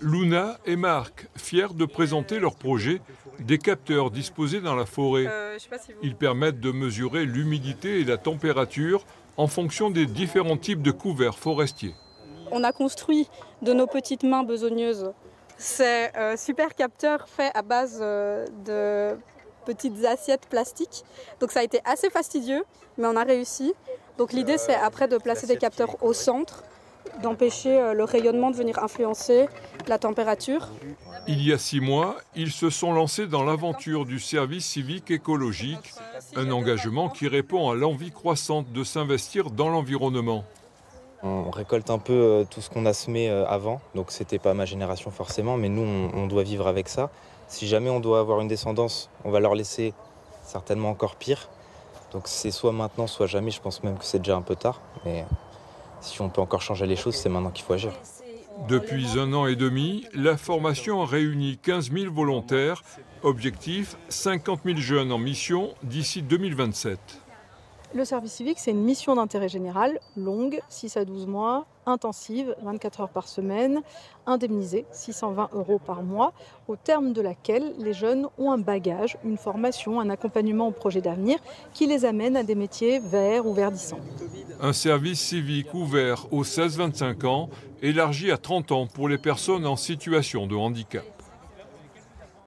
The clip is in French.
Luna et Marc, fiers de présenter leur projet, des capteurs disposés dans la forêt. Ils permettent de mesurer l'humidité et la température en fonction des différents types de couverts forestiers. On a construit de nos petites mains besogneuses ces super capteurs faits à base de petites assiettes plastiques. Donc ça a été assez fastidieux, mais on a réussi. Donc l'idée c'est après de placer des capteurs au centre, d'empêcher le rayonnement de venir influencer la température. Il y a 6 mois, ils se sont lancés dans l'aventure du service civique écologique, un engagement qui répond à l'envie croissante de s'investir dans l'environnement. On récolte un peu tout ce qu'on a semé avant, donc c'était pas ma génération forcément, mais nous on doit vivre avec ça. Si jamais on doit avoir une descendance, on va leur laisser certainement encore pire. Donc c'est soit maintenant, soit jamais, je pense même que c'est déjà un peu tard. Mais si on peut encore changer les choses, c'est maintenant qu'il faut agir. Depuis 1 an et demi, la formation a réuni 15 000 volontaires. Objectif, 50 000 jeunes en mission d'ici 2027. Le service civique, c'est une mission d'intérêt général, longue, 6 à 12 mois, intensive, 24 heures par semaine, indemnisée, 620 € par mois, au terme de laquelle les jeunes ont un bagage, une formation, un accompagnement au projet d'avenir qui les amène à des métiers verts ou verdissants. Un service civique ouvert aux 16-25 ans, élargi à 30 ans pour les personnes en situation de handicap.